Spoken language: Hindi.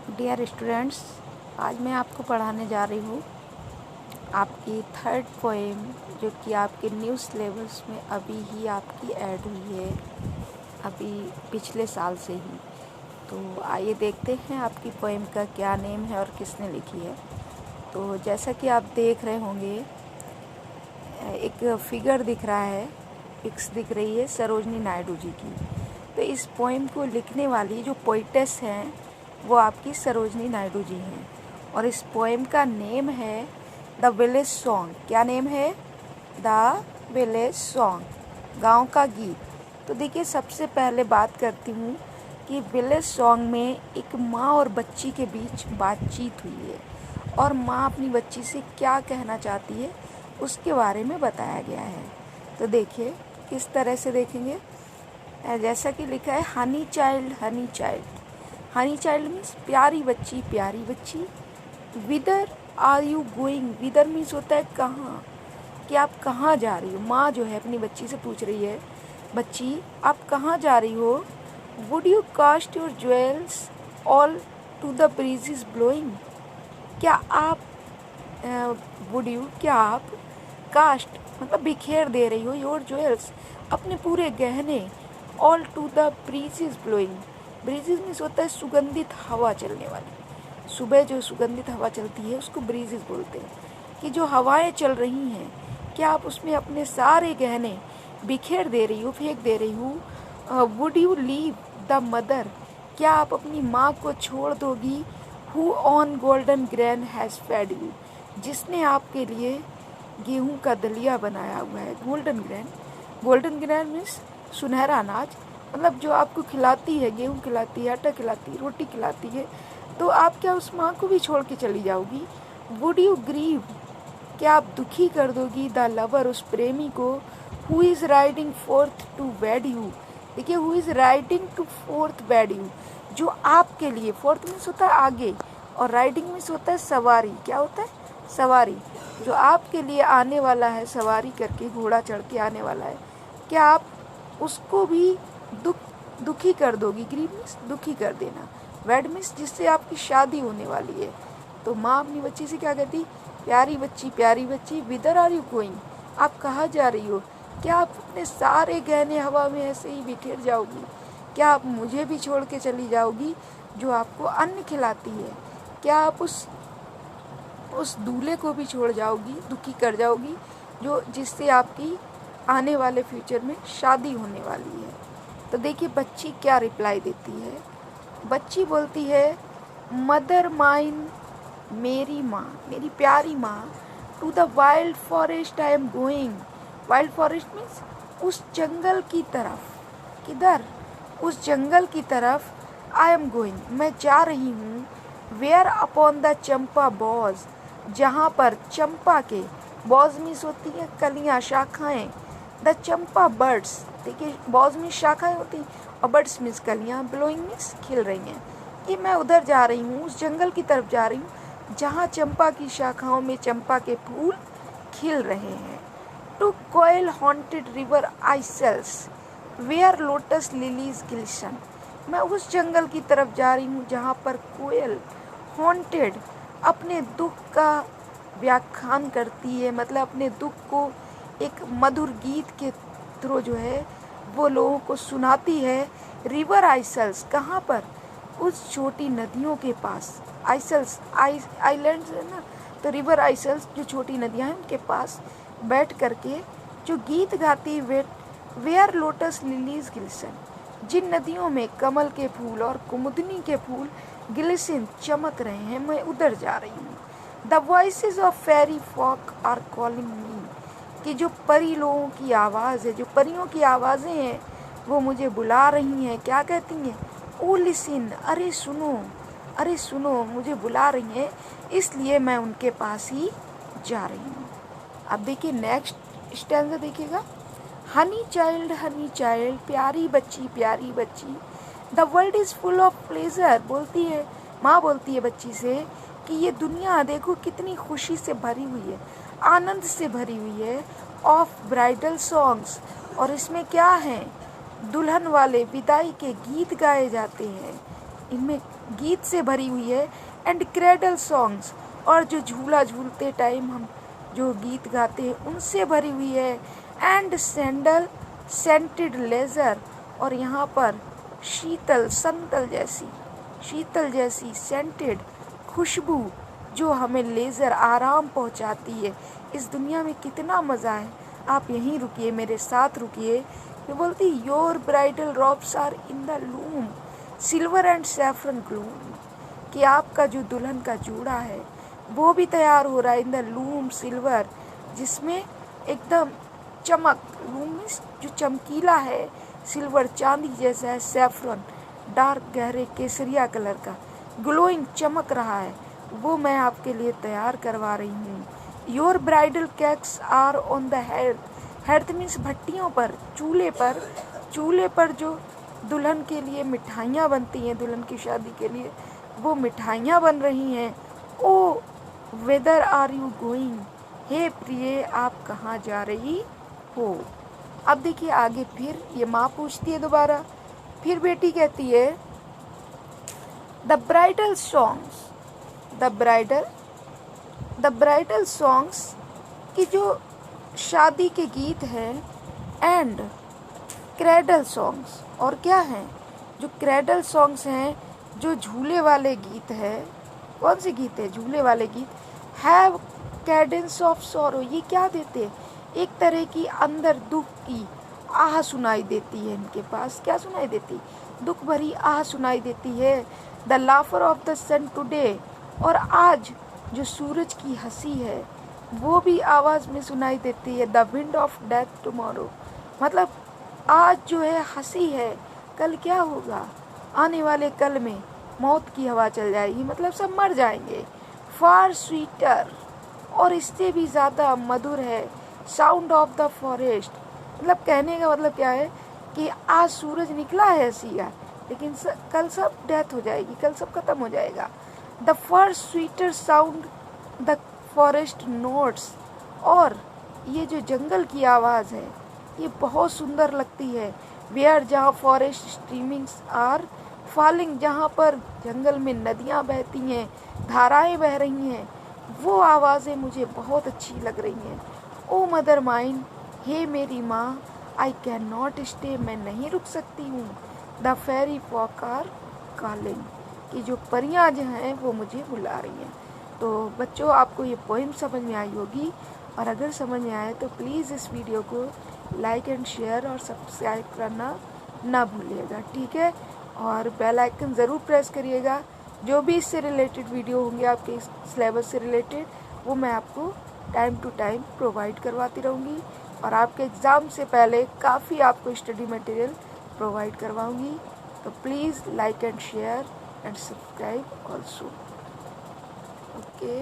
डियर स्टूडेंट्स, आज मैं आपको पढ़ाने जा रही हूँ आपकी थर्ड पोएम, जो कि आपके न्यू सिलेबस में अभी ही आपकी ऐड हुई है, अभी पिछले साल से ही। तो आइए देखते हैं आपकी पोएम का क्या नेम है और किसने लिखी है। तो जैसा कि आप देख रहे होंगे, एक फिगर दिख रहा है, पिक्स दिख रही है सरोजनी नायडू जी की। तो इस पोएम को लिखने वाली जो पोइटेस हैं वो आपकी सरोजनी नायडू जी हैं, और इस पोएम का नेम है द विलेज सॉन्ग। क्या नेम है? द विलेज सॉन्ग, गांव का गीत। तो देखिए, सबसे पहले बात करती हूँ कि विलेज सॉन्ग में एक माँ और बच्ची के बीच बातचीत हुई है, और माँ अपनी बच्ची से क्या कहना चाहती है उसके बारे में बताया गया है। तो देखिए किस तरह से देखेंगे। जैसा कि लिखा है, honey child honey child. Honey child means प्यारी बच्ची, प्यारी बच्ची। विदर आर यू गोइंग? विदर मीन्स होता है कहाँ, कि आप कहाँ जा रही हो। माँ जो है अपनी बच्ची से पूछ रही है, बच्ची आप कहाँ जा रही हो? Would you cast your jewels all to the breezes blowing? क्या आप वुड यू, क्या आप कास्ट मतलब बिखेर दे रही हो, योर ज्वेल्स अपने पूरे गहने, all to the breezes blowing. Breezes means होता है सुगंधित हवा चलने वाली। सुबह जो सुगंधित हवा चलती है उसको ब्रीजेस बोलते हैं। कि जो हवाएं चल रही हैं, क्या आप उसमें अपने सारे गहने बिखेर दे रही हो, फेंक दे रही हो? Would you leave the mother? क्या आप अपनी माँ को छोड़ दोगी? Who on golden grain has fed you? जिसने आपके लिए गेहूं का दलिया बनाया हुआ है। Golden grain, golden grain means सुनहरा अनाज, मतलब जो आपको खिलाती है, गेहूं खिलाती है, आटा खिलाती है, रोटी खिलाती है। तो आप क्या उस माँ को भी छोड़ के चली जाओगी? Would you grieve? क्या आप दुखी कर दोगी द लवर, उस प्रेमी को, who is riding forth to wed you? देखिए, who is riding to forth wed you, जो आपके लिए, फोर्थ मीन्स होता है आगे, और राइडिंग मीन्स होता है सवारी। क्या होता है? सवारी। जो आपके लिए आने वाला है, सवारी करके, घोड़ा चढ़ के आने वाला है, क्या आप उसको भी दुखी कर दोगी? ग्रीव मीन्स दुखी कर देना, वेड मीन्स जिससे आपकी शादी होने वाली है। तो माँ अपनी बच्ची से क्या कहती? प्यारी बच्ची, प्यारी बच्ची, विदर आर यू गोइंग? आप कहाँ जा रही हो? क्या आप अपने सारे गहने हवा में ऐसे ही बिखेर जाओगी? क्या आप मुझे भी छोड़ के चली जाओगी जो आपको अन्न खिलाती है? क्या आप उस दूल्हे को भी छोड़ जाओगी, दुखी कर जाओगी, जो जिससे आपकी आने वाले फ्यूचर में शादी होने वाली है? तो देखिए बच्ची क्या रिप्लाई देती है। बच्ची बोलती है, मदर माइन, मेरी माँ, मेरी प्यारी माँ, to the wild forest I am going. Wild forest means उस जंगल की तरफ। किधर? उस जंगल की तरफ आई एम गोइंग, मैं जा रही हूँ। Where upon the champa boughs, जहाँ पर चंपा के, बॉज मीन्स होती है कलियाँ, शाखाएँ। द चंपा बर्ड्स, देखिए बॉज मीन्स शाखाएँ होती हैं, और बर्ड्स मीन्स कलियाँ, ब्लोइंग मीन्स खिल रही हैं। कि मैं उधर जा रही हूँ, उस जंगल की तरफ जा रही हूँ जहाँ चंपा की शाखाओं में चंपा के फूल खिल रहे हैं। To koel haunted river isles, where lotus lilies glisten, मैं उस जंगल की तरफ जा रही हूँ जहाँ पर कोयल हॉन्टेड, अपने दुख का व्याख्यान करती है, मतलब अपने दुख को एक मधुर गीत के थ्रू जो है वो लोगों को सुनाती है। रिवर आइसल्स, कहाँ पर? उस छोटी नदियों के पास। आइसल्स आइलैंड्स है ना, तो रिवर आइसल्स जो छोटी नदियाँ हैं उनके पास बैठ करके जो गीत गाती है, वेयर लोटस लिलीज गिल्सन, जिन नदियों में कमल के फूल और कुमुदनी के फूल गिलिसन चमक रहे हैं, मैं उधर जा रही हूँ। The voices of fairy folk are calling me, कि जो परी लोगों की आवाज़ है, जो परियों की आवाज़ें हैं, वो मुझे बुला रही हैं। क्या कहती हैं? ओ लिसन, अरे सुनो, अरे सुनो, मुझे बुला रही हैं, इसलिए मैं उनके पास ही जा रही हूँ। अब देखिए नेक्स्ट स्टैंजा देखिएगा। हनी चाइल्ड, प्यारी बच्ची, प्यारी बच्ची, the world is full of pleasure, बोलती है माँ, बोलती है बच्ची से कि ये दुनिया देखो कितनी खुशी से भरी हुई है, आनंद से भरी हुई है। ऑफ ब्राइडल सॉन्ग्स, और इसमें क्या है? दुल्हन वाले विदाई के गीत गाए जाते हैं। इनमें गीत से भरी हुई है। एंड क्रेडल सॉन्ग्स, और जो झूला झूलते टाइम हम जो गीत गाते हैं उनसे भरी हुई है। एंड सैंडल सेंटेड लेजर, और यहाँ पर शीतल जैसी सेंटेड खुशबू जो हमें लेज़र आराम पहुँचाती है। इस दुनिया में कितना मज़ा है। आप यहीं रुकिए, मेरे साथ रुकिए। ये बोलती your bridal robes are in the loom silver and saffron gloom, कि आपका जो दुल्हन का जूड़ा है वो भी तैयार हो रहा है इन द लूम सिल्वर, जिसमें एकदम चमक, लूम जो चमकीला है, सिल्वर चांदी जैसा है, सैफरन डार्क गहरे केसरिया कलर का ग्लोइंग चमक रहा है, वो मैं आपके लिए तैयार करवा रही हूँ। Your bridal cakes are on the head means भट्टियों पर, चूल्हे पर जो दुल्हन के लिए मिठाइयाँ बनती हैं, दुल्हन की शादी के लिए वो मिठाइयाँ बन रही हैं। ओ वेदर आर यू गोइंग, हे प्रिय आप कहाँ जा रही हो। अब देखिए आगे फिर ये माँ पूछती है दोबारा, फिर बेटी कहती है द ब्राइडल सॉन्ग्स की जो शादी के गीत हैं, एंड क्रेडल सॉन्ग्स, और क्या हैं जो क्रेडल सॉन्ग्स हैं, जो झूले वाले गीत है। कौन से गीत है? झूले वाले गीत। हैव कैडेंस ऑफ सॉरो, ये क्या देते हैं? एक तरह की अंदर दुख की आह सुनाई देती है। इनके पास क्या सुनाई देती? दुख भरी आह सुनाई देती है। The laughter of the sun today, और आज जो सूरज की हंसी है वो भी आवाज़ में सुनाई देती है। The wind of death tomorrow, मतलब आज जो है हंसी है, कल क्या होगा? आने वाले कल में मौत की हवा चल जाएगी, मतलब सब मर जाएंगे। फार स्वीटर, और इससे भी ज़्यादा मधुर है। साउंड ऑफ द फॉरेस्ट, मतलब कहने का मतलब क्या है कि आज सूरज निकला है हंसी का, लेकिन कल सब डेथ हो जाएगी, कल सब खत्म हो जाएगा। The first sweeter sound the forest notes, और ये जो जंगल की आवाज़ है ये बहुत सुंदर लगती है। वेयर, जहाँ फॉरेस्ट स्ट्रीमिंग्स आर फॉलिंग, जहाँ पर जंगल में नदियाँ बहती हैं, धाराएं बह रही हैं, वो आवाज़ें मुझे बहुत अच्छी लग रही हैं। ओ मदर माइन, हे मेरी माँ, आई कैन नॉट स्टे, मैं नहीं रुक सकती हूँ। The fairy folk are calling, कि जो परियाँ जो हैं वो मुझे बुला रही हैं। तो बच्चों आपको ये पोइम समझ में आई होगी, और अगर समझ में आए तो प्लीज़ इस वीडियो को लाइक एंड शेयर और सब्सक्राइब करना ना भूलिएगा, ठीक है। और बेल आइकन ज़रूर प्रेस करिएगा। जो भी इससे रिलेटेड वीडियो होंगे आपके सिलेबस से रिलेटेड, वो मैं आपको टाइम टू टाइम प्रोवाइड करवाती रहूँगी, और आपके एग्ज़ाम से पहले काफ़ी आपको स्टडी मटेरियल प्रोवाइड करवाऊँगी। तो please like and share and subscribe also, okay.